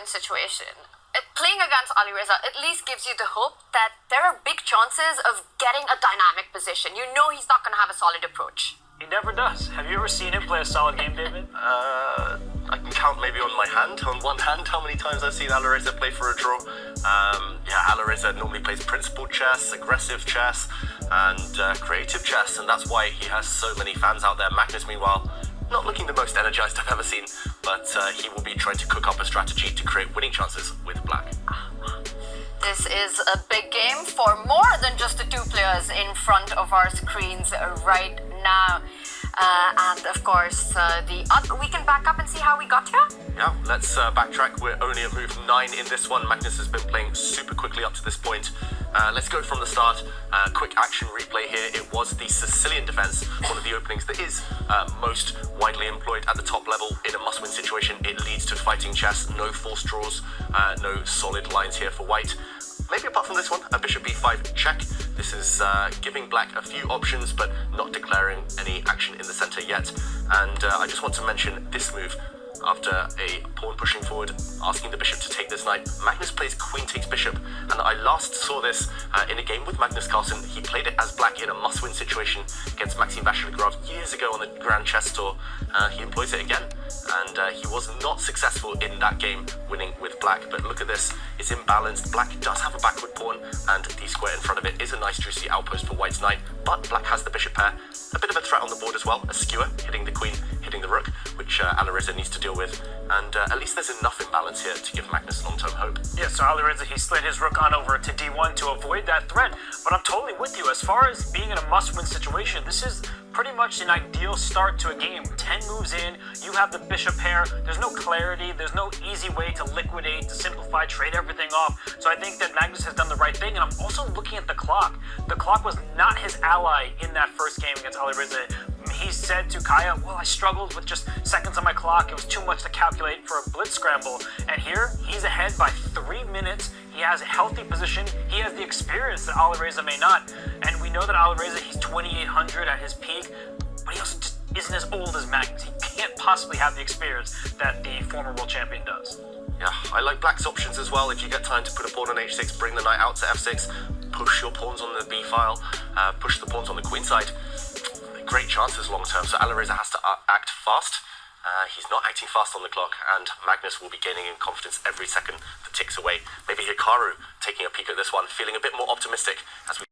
must-win situation. Playing against Alireza at least gives you the hope that there are big chances of getting a dynamic position. You know he's not going to have a solid approach. He never does. Have you ever seen him play a solid game, David? I can count maybe on my hand, on one hand, how many times I've seen Alireza play for a draw. Alireza normally plays principled chess, aggressive chess, and creative chess, and that's why he has so many fans out there. Magnus, meanwhile, not looking the most energized I've ever seen, but he will be trying to cook up a strategy to create winning chances with black. This is a big game for more than just the two players in front of our screens right now. And of course, we can back up and see how we got here. Yeah, let's backtrack. We're only at move 9 in this one. Magnus has been playing super quickly up to this point. Let's go from the start. Quick action replay here. It was the Sicilian defense, one of the openings that is most widely employed at the top level. In a must-win situation, it leads to fighting chess. No forced draws, no solid lines here for white. Maybe apart from this one, a bishop b5 check. This is giving black a few options, but not declaring any action in the center yet. And I just want to mention this move. After a pawn pushing forward, asking the bishop to take this knight, Magnus plays queen takes bishop, and I last saw this in a game with Magnus Carlsen. He played it as black in a must-win situation against Maxime Vachier-Lagrave years ago on the Grand Chess Tour. He employs it again, and he was not successful in that game winning with black. But look at this, it's imbalanced. Black does have a backward pawn, and the square in front of it is a nice juicy outpost for white's knight, but black has the bishop pair. A bit of a threat on the board as well, a skewer hitting the queen, hitting the rook, which Alireza needs to deal with, and at least there's enough imbalance here to give Magnus long-term hope. Yeah, so Alireza, he slid his rook on over to d1 to avoid that threat, but I'm totally with you. As far as being in a must-win situation, this is pretty much an ideal start to a game. 10 moves in, you have the bishop pair, there's no clarity, there's no easy way to liquidate, to simplify, trade everything off. So I think that Magnus has done the right thing, and I'm also looking at the clock. The clock was not his ally in that first game against Alireza. He said to Kaya, well, I struggled with just seconds on my clock. It was too much to calculate for a blitz scramble. And here, he's ahead by 3 minutes. He has a healthy position. He has the experience that Alireza may not. And we know that Alireza, he's 2,800 at his peak, but he also just isn't as old as Magnus. He can't possibly have the experience that the former world champion does. Yeah, I like black's options as well. If you get time to put a pawn on h6, bring the knight out to f6, push your pawns on the b file, push the pawns on the queen side. Great chances long term, so Alireza has to act fast. He's not acting fast on the clock, and Magnus will be gaining in confidence every second that ticks away. Maybe Hikaru taking a peek at this one, feeling a bit more optimistic as we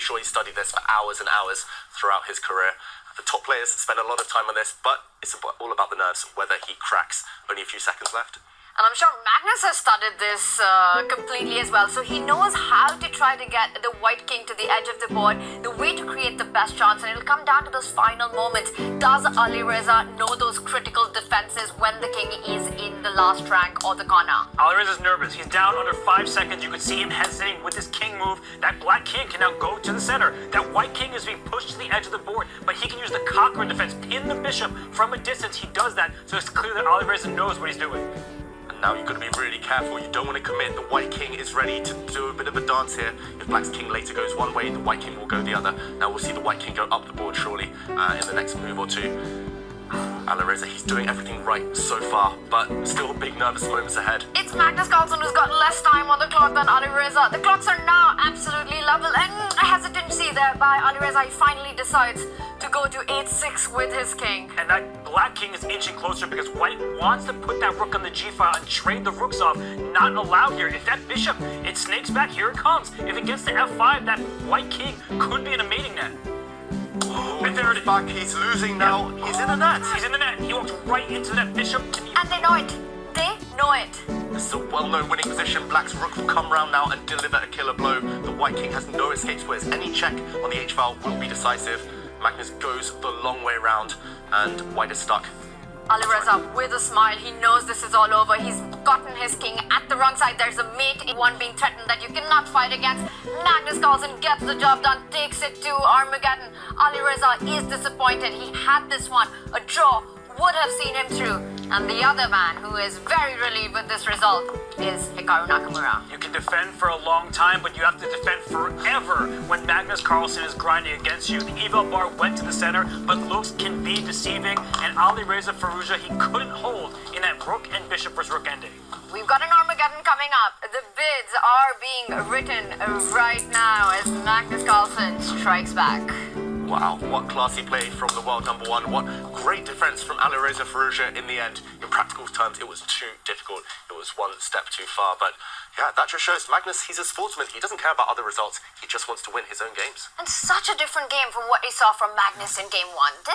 sure he studied this for hours and hours throughout his career. The top players spend a lot of time on this, but it's all about the nerves, whether he cracks. Only a few seconds left. And I'm sure Magnus has studied this completely as well. So he knows how to try to get the white king to the edge of the board, the way to create the best chance, and it'll come down to those final moments. Does Alireza know those critical defenses when the king is in the last rank or the corner? Alireza's nervous. He's down under 5 seconds. You can see him hesitating with his king move. That black king can now go to the center. That white king is being pushed to the edge of the board, but he can use the Cochrane defense, pin the bishop from a distance. He does that, so it's clear that Alireza knows what he's doing. Now you've got to be really careful. You don't want to commit. The white king is ready to do a bit of a dance here. If black's king later goes one way, the white king will go the other. Now we'll see the white king go up the board surely in the next move or two. Alireza, he's doing everything right so far, but still big nervous moments ahead. It's Magnus Carlsen who's got less time on the clock than Alireza. The clocks are now absolutely level, and a hesitancy there by Alireza. He finally decides to go to 8-6 with his king. And that black king is inching closer because white wants to put that rook on the g-file and trade the rooks off. Not allowed here. If that bishop, it snakes back, here it comes. If it gets to f5, that white king could be in a mating net. And there it is. Back, he's losing now. Yep. He's in the net. He's in the net. He walks right into that bishop. And they know it. They know it. It's a well-known winning position. Black's rook will come round now and deliver a killer blow. The white king has no escape squares. Any check on the h-file will be decisive. Magnus goes the long way round, and white is stuck. Alireza, with a smile, he knows this is all over. He's gotten his king at the wrong side. There's a mate in one being threatened that you cannot fight against. Magnus Carlsen gets the job done, takes it to Armageddon. Alireza is disappointed. He had this one. A draw would have seen him through. And the other man who is very relieved with this result is Hikaru Nakamura. You can defend for a long time, but you have to defend forever when Magnus Carlsen is grinding against you. The eval bar went to the center, but looks can be deceiving, and Alireza Firouzja, he couldn't hold in that rook and bishop versus rook ending. We've got an Armageddon coming up. The bids are being written right now as Magnus Carlsen strikes back. Wow, what classy play from the world number one. What great defense from Alireza Firouzja in the end. In practical terms, it was too difficult. It was one step too far. But yeah, that just shows Magnus, he's a sportsman. He doesn't care about other results. He just wants to win his own games. And such a different game from what we saw from Magnus in game one. This